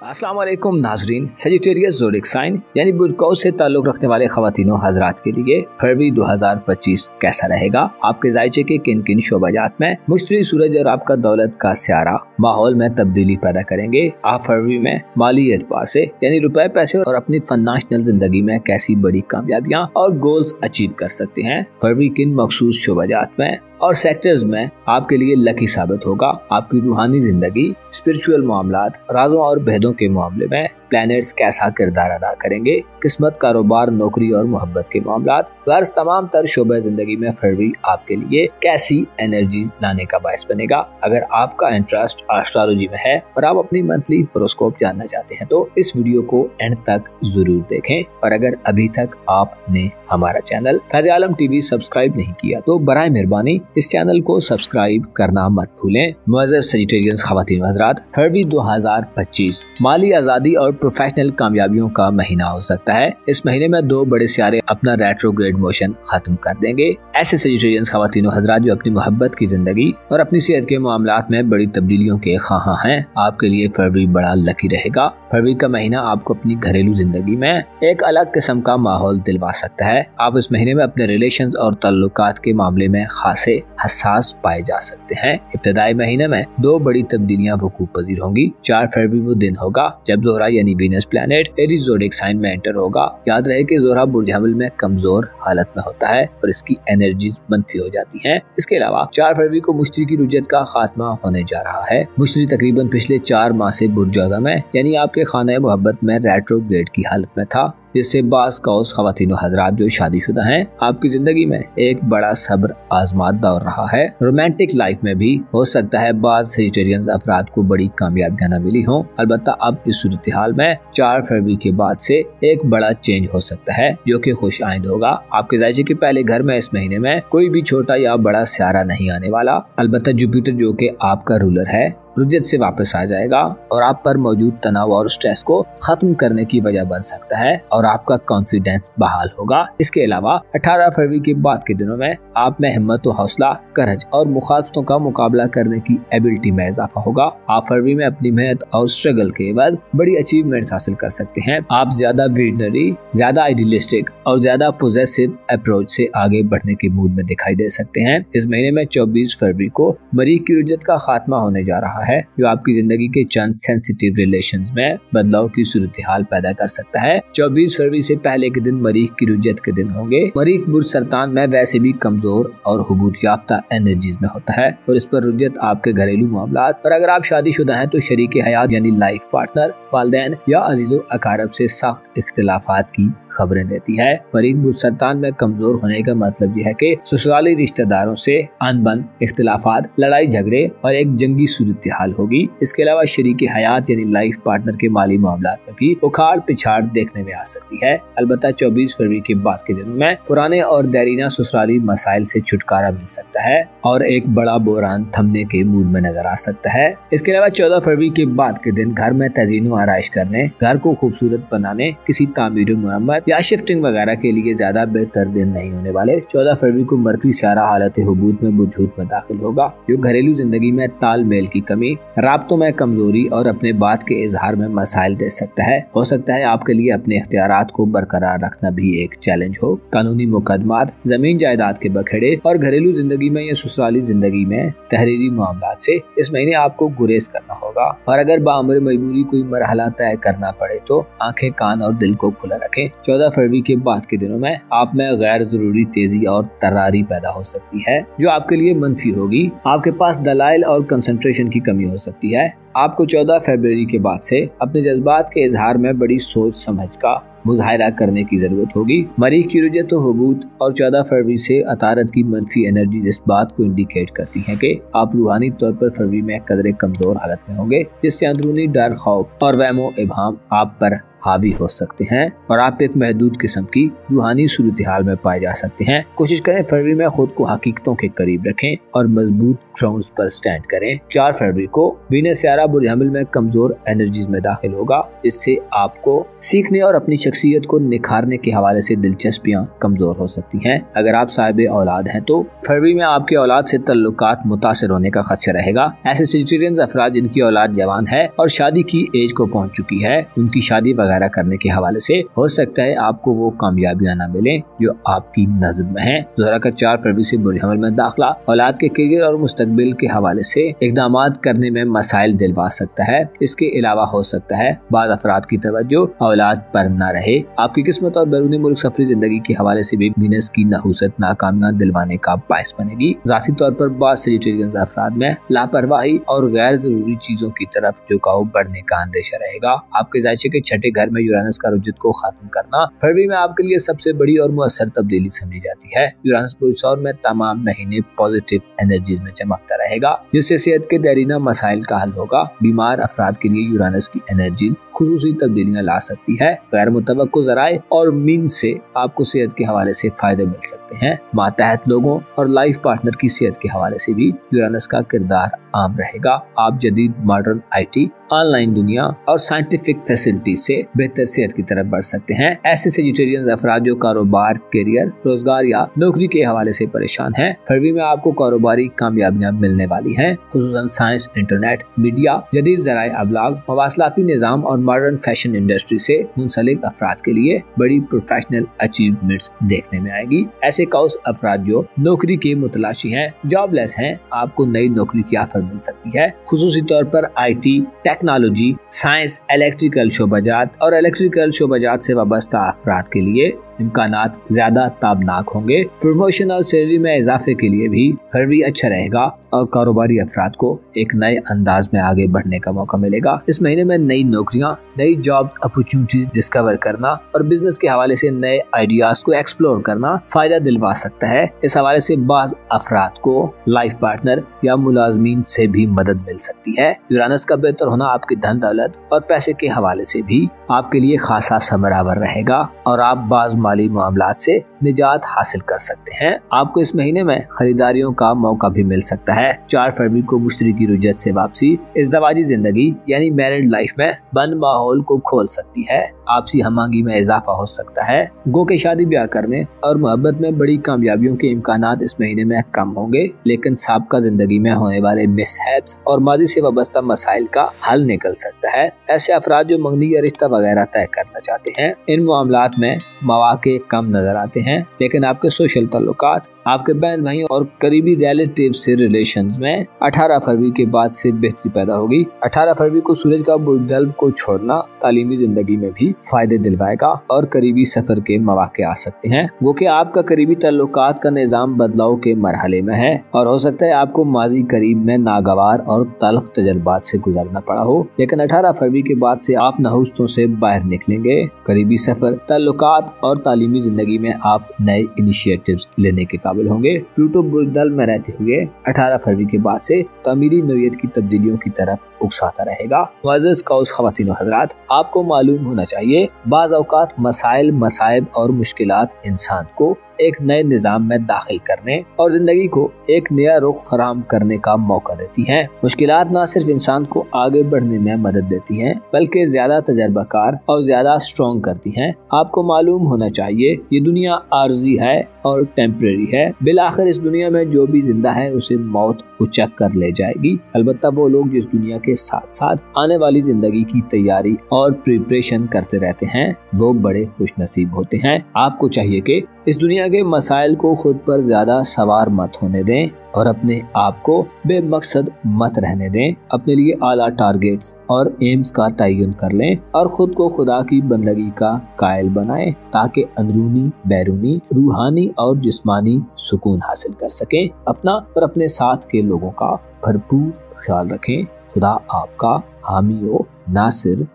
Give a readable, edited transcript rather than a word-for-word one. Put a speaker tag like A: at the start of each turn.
A: अस्सलाम वालेकुम नाजरीन। सजिटेरियस ज़ोडिक साइन यानी बुर्ज कौस से ताल्लुक रखने वाले ख़वातीनो हज़रात के लिए फरवरी 2025 कैसा रहेगा। आपके जायचे के किन किन शोबाजात में मुश्तरी सूरज और आपका दौलत का सियारा माहौल में तब्दीली पैदा करेंगे। आप फरवरी में माली एतबार से यानी रुपए पैसे और अपनी फाइनेंशियल जिंदगी में कैसी बड़ी कामयाबियाँ और गोल्स अचीव कर सकते हैं। फरवरी किन मखसूस शोबाजात में और सेक्टर्स में आपके लिए लकी साबित होगा। आपकी रूहानी जिंदगी, स्पिरिचुअल मामलात, राज़ों और भेदों के मामले में प्लैनेट्स कैसा किरदार अदा करेंगे। किस्मत, कारोबार, नौकरी और मोहब्बत के मामलात, गर्ज तमाम तर शोबे जिंदगी में फरवरी आपके लिए कैसी एनर्जी लाने का बायस बनेगा। अगर आपका इंटरेस्ट एस्ट्रोलॉजी में है और आप अपनी मंथली होरोस्कोप जानना चाहते हैं तो इस वीडियो को एंड तक जरूर देखें। और अगर अभी तक आपने हमारा चैनल फैज़ आलम टीवी सब्सक्राइब नहीं किया तो बराए मेहरबानी इस चैनल को सब्सक्राइब करना मत भूलें। मुअज़्ज़ज़ सजिटेरियंस ख़वातीन हज़रात, फरवरी 2025 माली आज़ादी और प्रोफेशनल कामयाबियों का महीना हो सकता है। इस महीने में दो बड़े सियारे अपना रेट्रोग्रेड मोशन खत्म कर देंगे। ऐसे सजिटेरियंस ख़वातीन हज़रात जो अपनी मोहब्बत की जिंदगी और अपनी सेहत के मामलात में बड़ी तब्दीलियों के ख़्वाहां हैं, आपके लिए फरवरी बड़ा लकी रहेगा। फरवरी का महीना आपको अपनी घरेलू जिंदगी में एक अलग किस्म का माहौल दिलवा सकता है। आप इस महीने में अपने रिलेशंस और ताल्लुकात के मामले में खासे हसास पाए जा सकते हैं। इब्तिदाई महीने में दो बड़ी तब्दीलियां वकूअ पजीर होंगी। 4 फरवरी वो दिन होगा जब ज़ोहरा यानी Venus planet Aries zodiac sign में एंटर होगा। याद रहे कि ज़ोहरा बुर्ज हमल में कमजोर हालत में होता है और इसकी एनर्जीज मनफी हो जाती हैं। इसके अलावा 4 फरवरी को मुश्तरी की रुजत का खात्मा होने जा रहा है। मुश्तरी तकरीबन पिछले 4 माह से बुर्ज औज़ा में यानी आपके खाने मोहब्बत में रेट्रोग्रेड की हालत में था, जिससे बास कौस ख़वातीनो हज़रात जो शादीशुदा हैं आपकी जिंदगी में एक बड़ा सब्र आजमात दौर रहा है। रोमांटिक लाइफ में भी हो सकता है बाज़ सजिटेरियंस अफराद को बड़ी कामयाबियां न मिली हों। अलबत्ता अब इस सूरत हाल में 4 फरवरी के बाद से एक बड़ा चेंज हो सकता है जो कि खुश आइंद होगा। आपके जायचे के पहले घर में इस महीने में कोई भी छोटा या बड़ा सियारा नहीं आने वाला। अलबत्ता जुपिटर जो कि आपका रूलर है रुजत से वापस आ जाएगा और आप पर मौजूद तनाव और स्ट्रेस को खत्म करने की वजह बन सकता है और आपका कॉन्फिडेंस बहाल होगा। इसके अलावा 18 फरवरी के बाद के दिनों में आप में हिम्मत और हौसला, करज और मुखालफतों का मुकाबला करने की एबिलिटी में इजाफा होगा। आप फरवरी में अपनी मेहनत और स्ट्रगल के बाद बड़ी अचीवमेंट्स हासिल कर सकते हैं। आप ज्यादा विजनरी, ज्यादा आइडियलिस्टिक और ज्यादा पॉजिटिव अप्रोच से आगे बढ़ने के मूड में दिखाई दे सकते हैं। इस महीने में 24 फरवरी को मरीख की रुजत का खात्मा होने जा रहा है जो आपकी जिंदगी के चंद सेंसिटिव रिलेशंस में बदलाव की सूरत हाल पैदा कर सकता है। 24 फरवरी से पहले के दिन मरीख की रुजत के दिन होंगे। मरीख बुर्ज सरतान में वैसे भी कमजोर और हुबूत याफ्ता एनर्जीज में होता है और इस पर रुजत आपके घरेलू मामलात और अगर आप शादीशुदा हैं तो शरीक हयात यानी लाइफ पार्टनर, वालिदैन या अजीजो अकारब से सख्त इख्तिलाफात की खबरें देती है। मरीख बुर्ज सरतान में कमजोर होने का मतलब यह है कि ससुराली रिश्तेदारों से अनबन, इख्तिलाफात, लड़ाई झगड़े और एक जंगी सूरत हाल होगी। इसके अलावा शरीक हयात यानी लाइफ पार्टनर के माली मामलात में भी उखाड़ पिछाड़ देखने में आ सकती है। अलबत्ता 24 फरवरी के बाद के दिनों में पुराने और देरीना ससुराली मसाइल से छुटकारा मिल सकता है और एक बड़ा बोरान थमने के मूड में नजर आ सकता है। इसके अलावा 14 फरवरी के बाद के दिन घर में तज़ीनो आराइश करने, घर को खूबसूरत बनाने, किसी तामीर मुरम्मत या शिफ्टिंग वगैरह के लिए ज्यादा बेहतर दिन नहीं होने वाले। 14 फरवरी को मरकरी सियारा हालत हुबूत में बुझूत में दाखिल होगा जो घरेलू जिंदगी में तालमेल की कमी, राब्तों में कमजोरी और अपने बात के इजहार में मसाइल दे सकता है। हो सकता है आपके लिए अपने इख्तियारात को बरकरार रखना भी एक चैलेंज हो। कानूनी मुकदमात, जमीन जायदाद के बखेड़े और घरेलू जिंदगी में या ससुराली जिंदगी में तहरीरी मामलात से इस महीने आपको गुरेज करना होगा और अगर बामर मजबूरी कोई मरहला तय करना पड़े तो आंखें, कान और दिल को खुला रखें। 14 फरवरी के बाद के दिनों में आप में गैर जरूरी तेजी और तरारी पैदा हो सकती है जो आपके लिए मनफी होगी। आपके पास दलाइल और कंसंट्रेशन की कमी हो सकती है। आपको 14 फरवरी के बाद से अपने जज्बात के इजहार में बड़ी सोच समझ का मुजाहिरा करने की जरूरत होगी। मरीख की रुजत हुबूत और 14 फरवरी से अतारत की मनफी एनर्जी इस बात को इंडिकेट करती है कि आप रूहानी तौर पर फरवरी में कदरे कमजोर हालत में होंगे जिससे अंदरूनी डर, खौफ और वहमो इबहाम आप पर हावी हो सकते हैं और आप एक महदूद किस्म की रूहानी सूरत हाल में पाए जा सकते हैं। कोशिश करें फरवरी में खुद को हकीकतों के करीब रखें और मजबूत ग्राउंड्स पर स्टैंड करें। 4 फरवरी को वीनस सियारा बुर्ज हमिल में कमजोर एनर्जीज में दाखिल होगा, इससे आपको सीखने और अपनी शख्सियत को निखारने के हवाले से दिलचस्पियां कमजोर हो सकती हैं। अगर आप साहिब औलाद हैं तो फरवरी में आपके औलाद से तल्लुकात मुतासिर होने का खदशा रहेगा। ऐसे सेजिटेरियन अफराद जिनकी औलाद जवान है और शादी की एज को पहुंच चुकी है, उनकी शादी वगैरह करने के हवाले से हो सकता है आपको वो कामयाबियां न मिले जो आपकी नजर में है। ज़हरा का 4 फरवरी से बुर्ज हमिल में दाखिला औलाद के करियर और मुस्तकबिल के हवाले से इक़दामात करने में मसाइल दिलवा सकता है। इसके अलावा हो सकता है बाद अफराद की तवज्जो औलाद पर न रहे। आपकी किस्मत और बैरूनी मुल्क सफरी जिंदगी के हवाले से भी वीनस की नहुसत नाकामियां दिलवाने का बायस बनेगी। ज़ाती तौर पर बाद सेजिटेरियन अफराद में लापरवाही और गैर जरूरी चीजों की तरफ झुकाव बढ़ने का अंदेशा रहेगा। आपके जायचे के छठे घर में यूरानस का रुजूत को खत्म करना फरवरी में आपके लिए सबसे बड़ी और मुअस्सर तब्दीली समझी जाती है। यूरानस बुर्ज में तमाम महीने पॉजिटिव एनर्जीज में चमकता रहेगा, जिससे सेहत के देरीना मसाइल का हल होगा। बीमार अफराद के लिए यूरानस की एनर्जी खुसूसी तब्दीलियां ला सकती है। गैर मुतवक्को ज़राए और मीन से आपको सेहत के हवाले से फायदे मिल सकते हैं। मातहत लोगों और लाइफ पार्टनर की सेहत के हवाले से भी यूरानस का किरदार आम रहेगा। आप जदीद मॉडर्न IT, ऑनलाइन दुनिया और साइंटिफिक फैसिलिटी से बेहतर सेहत की तरफ बढ़ सकते हैं। ऐसे सेजिटेरियन अफराद जो कारोबार, करियर, रोजगार या नौकरी के हवाले से परेशान हैं, फरवरी में आपको कारोबारी कामयाबियां मिलने वाली हैं। खुसूसन साइंस, इंटरनेट, मीडिया, जदीद ज़राए अबलाग, मवासलाती निज़ाम और मॉडर्न फैशन इंडस्ट्री से मुंसलिक अफराद के लिए बड़ी प्रोफेशनल अचीवमेंट्स देखने में आएगी। ऐसे कौस अफराद जो नौकरी के मुतलाशी हैं, जॉबलेस हैं, आपको नई नौकरी की ऑफर मिल सकती है। खुसूसी तौर पर IT, टेक्नोलॉजी, साइंस, इलेक्ट्रिकल शोबाजात और इलेक्ट्रिकल शोबाजात से वाबस्ता अफराद के लिए इम्कानात ज्यादा ताबनाक होंगे। प्रमोशन और सैलरी में इजाफे के लिए भी फरवरी अच्छा रहेगा और कारोबारी अफराद को एक नए अंदाज में आगे बढ़ने का मौका मिलेगा। इस महीने में नई नौकरियां, नई जॉब अपॉर्चुनिटीज डिस्कवर करना और बिजनेस के हवाले से नए आइडियाज को एक्सप्लोर करना फायदा दिलवा सकता है। इस हवाले से बाज अफराद को लाइफ पार्टनर या मुलाजमीन से भी मदद मिल सकती है। यूरानस का बेहतर होना आपकी धन दौलत और पैसे के हवाले से भी आपके लिए खासा समरावर रहेगा और आप बाज माली मामलात से निजात हासिल कर सकते हैं। आपको इस महीने में खरीदारियों का मौका भी मिल सकता है। 4 फरवरी को मुश्तरी की रुजत से वापसी इज़्दवाजी जिंदगी यानी मैरिड लाइफ में बंद माहौल को खोल सकती है। आपसी हमआहंगी में इजाफा हो सकता है। गो के शादी ब्याह करने और मोहब्बत में बड़ी कामयाबियों के इम्कानात इस महीने में कम होंगे, लेकिन साबका जिंदगी में होने वाले मिसहैप्स और माजी से वाबस्ता मसाइल का हल निकल सकता है। ऐसे अफराद जो मंगनी या रिश्ता वगैरह तय करना चाहते हैं, इन मामलात में मौके कम नजर आते हैं, लेकिन आपके सोशल ताल्लुकात, आपके बहन भाई और करीबी रिलेटिव से रिलेशंस में 18 फरवरी के बाद से बेहतरी पैदा होगी। 18 फरवरी को सूरज का बुर्ज को छोड़ना तालीमी जिंदगी में भी फायदे दिलवाएगा और करीबी सफर के मौके आ सकते हैं। वो कि आपका करीबी ताल्लुकात का निजाम बदलाव के मरहले में है और हो सकता है आपको माजी करीब में नागवार और तल्ख तजर्बात से गुजरना पड़ा हो, लेकिन 18 फरवरी के बाद से आप नहुस्तों से बाहर निकलेंगे। करीबी सफर, ताल्लुकात और तालीमी जिंदगी में आप नए इनिशिएटिव्स लेने के काबिल होंगे। प्लूटो बुर्ज में रहते हुए 18 फरवरी के बाद से तामीरी नौयत की तब्दीलियों की तरफ उकसाता रहेगा। मुअज़्ज़ज़ कौस ख़वातीन व हज़रात, आपको मालूम होना चाहिए बाज़ औक़ात मसाइल, मसाइब और मुश्किलात इंसान को एक नए निज़ाम में दाखिल करने और जिंदगी को एक नया रुख फराहम करने का मौका देती हैं। मुश्किलात न सिर्फ इंसान को आगे बढ़ने में मदद देती हैं, बल्कि ज्यादा तजर्बाकार और ज्यादा स्ट्रॉन्ग करती हैं। आपको मालूम होना चाहिए ये दुनिया आर्जी है और टेम्परेरी है। बिलाखिर इस दुनिया में जो भी जिंदा है उसे मौत उचक कर ले जाएगी। अलबत्ता वो लोग जिस दुनिया के साथ साथ आने वाली जिंदगी की तैयारी और प्रिपरेशन करते रहते हैं, वो बड़े खुशनसीब होते हैं। आपको चाहिए कि इस दुनिया के मसाइल को खुद पर ज्यादा सवार मत होने दें और अपने आप को बेमकसद मत रहने दें। अपने लिए आला टारगेट्स और एम्स का तयन कर लें और खुद को खुदा की बंदगी का कायल बनाएं, ताकि अंदरूनी, बैरूनी, रूहानी और जिस्मानी सुकून हासिल कर सकें। अपना और अपने साथ के लोगों का भरपूर ख्याल रखें। खुदा आपका हामी हो, नासिर